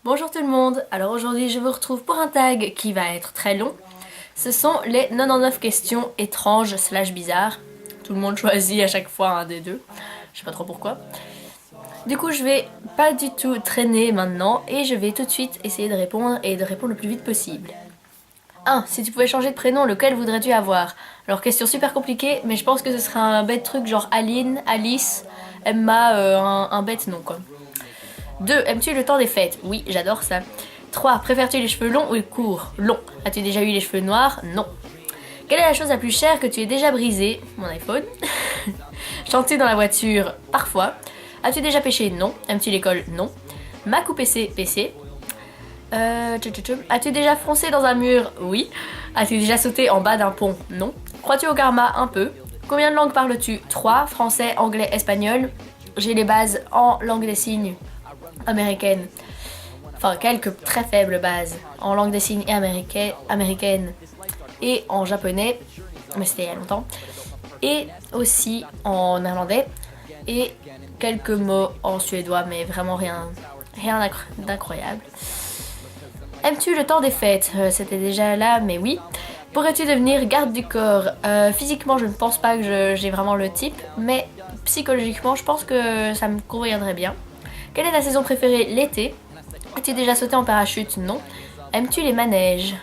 Bonjour tout le monde, alors aujourd'hui je vous retrouve pour un tag qui va être très long. Ce sont les 99 questions étranges slash bizarres. Tout le monde choisit à chaque fois un des deux, je sais pas trop pourquoi. Du coup je vais pas du tout traîner maintenant et je vais tout de suite essayer de répondre et de répondre le plus vite possible. 1. Si tu pouvais changer de prénom, lequel voudrais-tu avoir? Alors question super compliquée, mais je pense que ce serait un bête truc genre Aline, Alice, Emma, un bête nom quoi. 2. Aimes-tu le temps des fêtes? Oui, j'adore ça. 3. Préfères-tu les cheveux longs ou courts? Long. As-tu déjà eu les cheveux noirs? Non. Quelle est la chose la plus chère que tu aies déjà brisée? Mon iPhone. Chantes-tu dans la voiture? Parfois. As-tu déjà pêché? Non. Aimes-tu l'école? Non. Mac ou PC? PC. As-tu déjà foncé dans un mur? Oui. As-tu déjà sauté en bas d'un pont? Non. Crois-tu au karma? Un peu. Combien de langues parles-tu? 3. Français, anglais, espagnol. J'ai les bases en langue des signes américaine. Enfin, quelques très faibles bases en langue des signes et américaine et en japonais, mais c'était il y a longtemps. Et aussi en néerlandais et quelques mots en suédois, mais vraiment rien d'incroyable. Aimes-tu le temps des fêtes? C'était déjà là, mais oui. Pourrais-tu devenir garde du corps? Physiquement, je ne pense pas que j'ai vraiment le type, mais psychologiquement, je pense que ça me conviendrait bien. Quelle est ta saison préférée? L'été. As-tu déjà sauté en parachute? Non. Aimes-tu les manèges?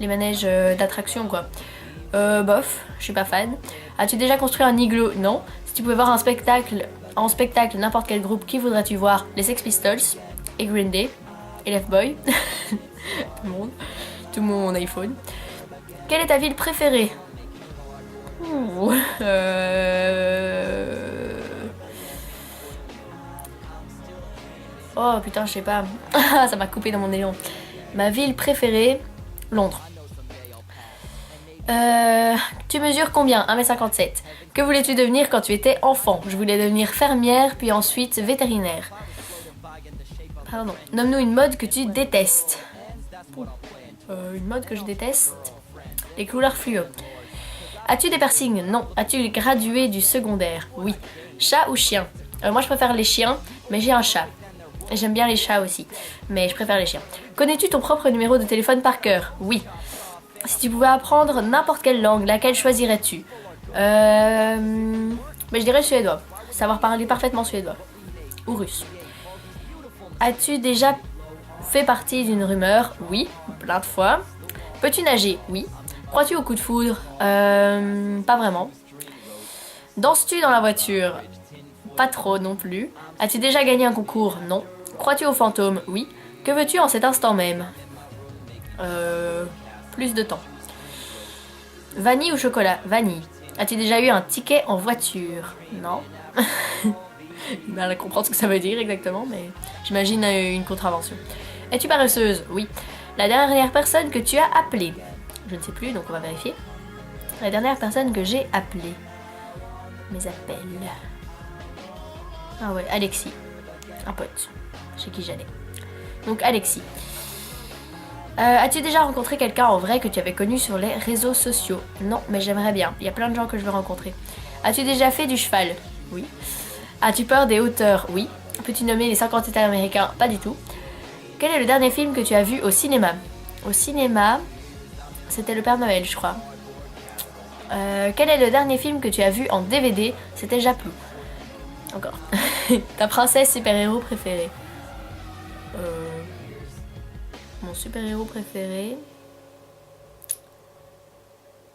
Les manèges d'attraction quoi. Bof, je suis pas fan. As-tu déjà construit un igloo? Non. Si tu pouvais voir en spectacle n'importe quel groupe, qui voudrais-tu voir? Les Sex Pistols et Green Day et Left Boy. Tout mon iPhone. Quelle est ta ville préférée? Oh putain, je sais pas. Ça m'a coupé dans mon élan. Ma ville préférée, Londres. Tu mesures combien? 1m57. Que voulais-tu devenir quand tu étais enfant? Je voulais devenir fermière, puis ensuite vétérinaire. Pardon. Nomme-nous une mode que tu détestes. Une mode que je déteste? Les couleurs fluo. As-tu des piercings? Non. As-tu gradué du secondaire? Oui. Chat ou chien? Moi je préfère les chiens, mais j'ai un chat. J'aime bien les chats aussi, mais je préfère les chiens. Connais-tu ton propre numéro de téléphone par cœur? Oui. Si tu pouvais apprendre n'importe quelle langue, laquelle choisirais-tu? Mais je dirais suédois. Savoir parler parfaitement suédois. Ou russe. As-tu déjà fait partie d'une rumeur? Oui, plein de fois. Peux-tu nager? Oui. Crois-tu au coup de foudre? Pas vraiment. Danses-tu dans la voiture? Pas trop non plus. As-tu déjà gagné un concours? Non. Crois-tu aux fantômes? Oui. Que veux-tu en cet instant même? Plus de temps. Vanille ou chocolat? Vanille. As-tu déjà eu un ticket en voiture? Non. Ben, à comprendre ce que ça veut dire exactement, mais j'imagine une contravention. Es-tu paresseuse? Oui. La dernière personne que tu as appelée? Je ne sais plus, donc on va vérifier. La dernière personne que j'ai appelée. Mes appels. Ah ouais, Alexis. Un pote. Chez qui j'allais. Donc Alexis. As-tu déjà rencontré quelqu'un en vrai que tu avais connu sur les réseaux sociaux? Non, mais j'aimerais bien. Il y a plein de gens que je veux rencontrer. As-tu déjà fait du cheval? Oui. As-tu peur des hauteurs? Oui. Peux-tu nommer les 50 États américains? Pas du tout. Quel est le dernier film que tu as vu au cinéma? Au cinéma, c'était Le Père Noël, je crois. Quel est le dernier film que tu as vu en DVD? C'était Japlou. Encore. Ta princesse super-héros préférée? Mon super-héros préféré,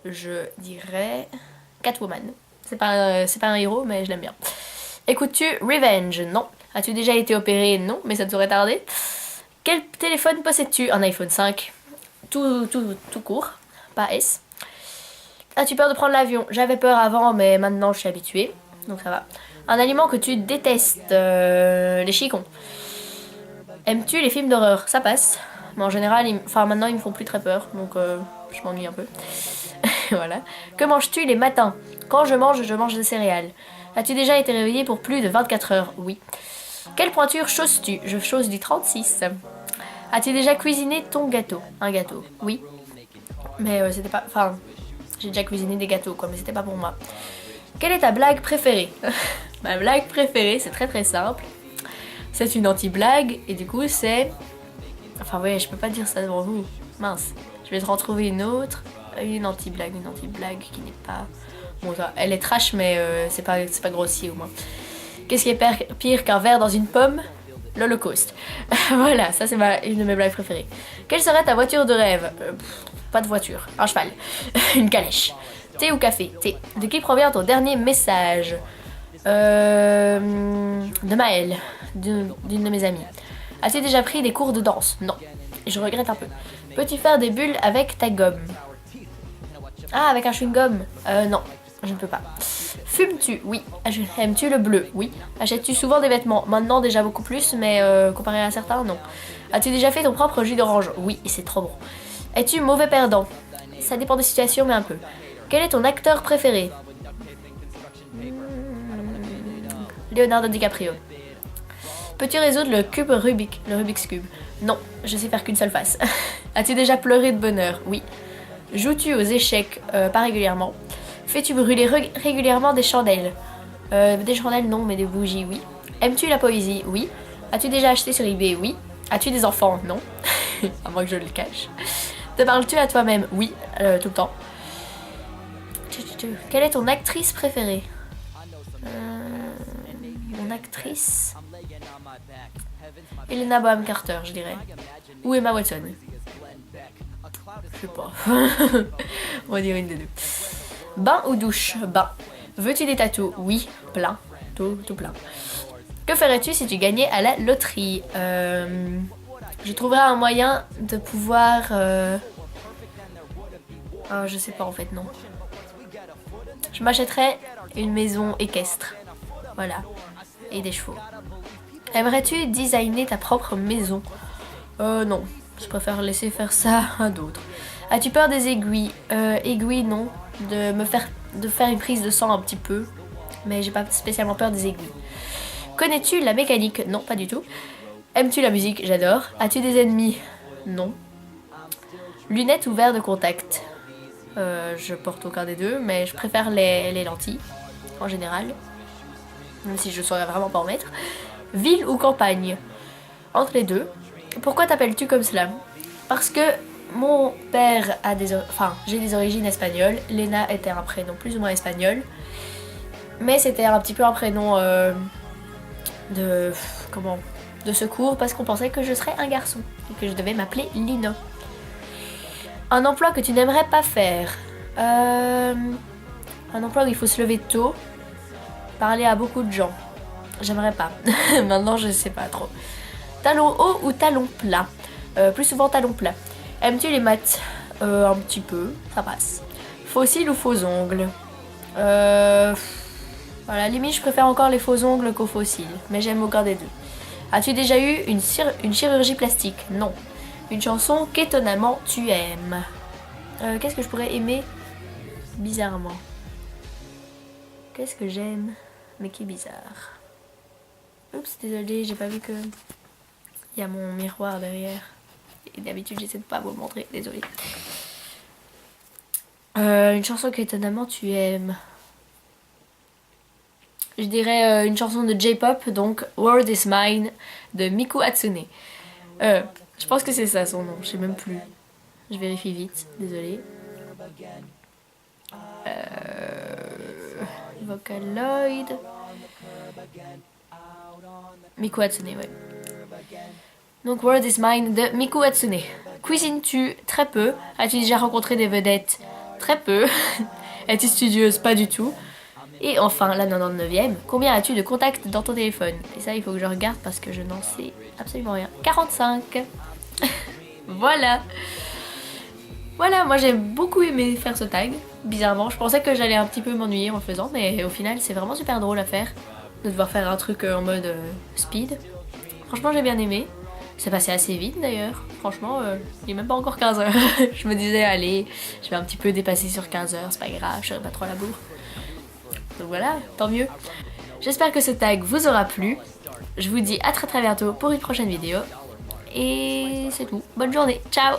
je dirais Catwoman. C'est pas un héros, mais je l'aime bien. Écoutes-tu Revenge? Non. As-tu déjà été opéré? Non, mais ça te saurait tarder. Quel téléphone possèdes-tu? Un iPhone 5. Tout court, pas S. As-tu peur de prendre l'avion? J'avais peur avant, mais maintenant je suis habituée, donc ça va. Un aliment que tu détestes? Les chicons. Aimes-tu les films d'horreur? Ça passe. Mais en général, maintenant ils me font plus très peur, donc je m'ennuie un peu. Voilà. Que manges-tu les matins? Quand je mange des céréales. As-tu déjà été réveillée pour plus de 24 heures? Oui. Quelle pointure chausses-tu? Je chausse du 36. As-tu déjà cuisiné ton gâteau? Un gâteau? Oui. Mais c'était pas... Enfin, j'ai déjà cuisiné des gâteaux, quoi, mais c'était pas pour moi. Quelle est ta blague préférée? Ma blague préférée, c'est très très simple. C'est une anti-blague, et du coup c'est... Enfin ouais, je peux pas dire ça devant vous. Mince. Je vais te retrouver une autre. Une anti-blague qui n'est pas... Bon, ça, elle est trash, mais c'est pas grossier au moins. Qu'est-ce qui est pire qu'un verre dans une pomme? L'Holocauste. Voilà, ça c'est une de mes blagues préférées. Quelle serait ta voiture de rêve? Pas de voiture, un cheval. Une calèche. Thé ou café? Thé. De qui provient ton dernier message? De Maëlle, d'une de mes amies. As-tu déjà pris des cours de danse? Non. Je regrette un peu. Peux-tu faire des bulles avec ta gomme? Ah, avec un chewing-gum? Non, je ne peux pas. Fumes-tu? Oui. Aimes-tu le bleu? Oui. Achètes-tu souvent des vêtements? Maintenant déjà beaucoup plus, mais comparé à certains, non. As-tu déjà fait ton propre jus d'orange? Oui, et c'est trop bon. Es-tu mauvais perdant? Ça dépend des situations, mais un peu. Quel est ton acteur préféré? Leonardo DiCaprio. Peux-tu résoudre le Rubik's Cube? Non, je sais faire qu'une seule face. As-tu déjà pleuré de bonheur? Oui. Joues-tu aux échecs? Pas régulièrement. Fais-tu brûler régulièrement des chandelles? Des chandelles non, mais des bougies, oui. Aimes-tu la poésie? Oui. As-tu déjà acheté sur eBay? Oui. As-tu des enfants? Non. À moins que je le cache. Te parles-tu à toi-même? Oui, tout le temps. Quelle est ton actrice préférée? Mon actrice? Helena Bonham Carter, je dirais. Ou Emma Watson. Je sais pas. On va dire une des deux. Bain ou douche? Bain. Veux-tu des tatous? Oui, plein. Tout plein. Que ferais-tu si tu gagnais à la loterie? Je trouverais un moyen de pouvoir... je sais pas en fait, non. Je m'achèterais une maison équestre. Voilà. Et des chevaux. Aimerais-tu designer ta propre maison? Non. Je préfère laisser faire ça à d'autres. As-tu peur des aiguilles? Aiguilles, non. De faire une prise de sang un petit peu. Mais j'ai pas spécialement peur des aiguilles. Connais-tu la mécanique? Non, pas du tout. Aimes-tu la musique? J'adore. As-tu des ennemis? Non. Lunettes ou verres de contact? Je porte aucun des deux, mais je préfère les lentilles, en général. Même si je ne saurais vraiment pas en mettre. Ville ou campagne? Entre les deux. Pourquoi t'appelles-tu comme cela? Parce que mon père a j'ai des origines espagnoles. Lena était un prénom plus ou moins espagnol. Mais c'était un petit peu un prénom de secours parce qu'on pensait que je serais un garçon et que je devais m'appeler Lina. Un emploi que tu n'aimerais pas faire. Un emploi où il faut se lever tôt. Parler à beaucoup de gens. J'aimerais pas. Maintenant je sais pas trop. Talons hauts ou talons plats? Plus souvent talons plats. Aimes-tu les maths? Un petit peu, ça passe. Fossiles ou faux ongles? À la limite je préfère encore les faux ongles qu'aux fossiles. Mais j'aime aucun des deux. As-tu déjà eu une chirurgie plastique? Non. Une chanson qu'étonnamment tu aimes. Qu'est-ce que je pourrais aimer bizarrement? Qu'est-ce que j'aime mais qui est bizarre? Oups, désolée, j'ai pas vu que il y a mon miroir derrière. Et d'habitude, j'essaie de pas vous le montrer, désolée. Une chanson qu'étonnamment tu aimes. Je dirais une chanson de J-pop, donc World is Mine de Miku Hatsune. Je pense que c'est ça son nom, je sais même plus. Je vérifie vite, désolée. Vocaloid. Miku Hatsune, ouais. Donc World is Mine de Miku Hatsune. Cuisines-tu? Très peu. As-tu déjà rencontré des vedettes? Très peu. Es-tu studieuse? Pas du tout. Et enfin, la 99e, combien as-tu de contacts dans ton téléphone? Et ça, il faut que je regarde parce que je n'en sais absolument rien. 45. Voilà. Voilà, moi j'ai beaucoup aimé faire ce tag. Bizarrement, je pensais que j'allais un petit peu m'ennuyer en le faisant, mais au final, c'est vraiment super drôle à faire. De devoir faire un truc en mode speed. Franchement, j'ai bien aimé. C'est passé assez vite d'ailleurs. Franchement, il est même pas encore 15 h. Je me disais, allez, je vais un petit peu dépasser sur 15 h, c'est pas grave, je serai pas trop à la bourre. Donc voilà, tant mieux. J'espère que ce tag vous aura plu. Je vous dis à très bientôt pour une prochaine vidéo. Et c'est tout. Bonne journée. Ciao!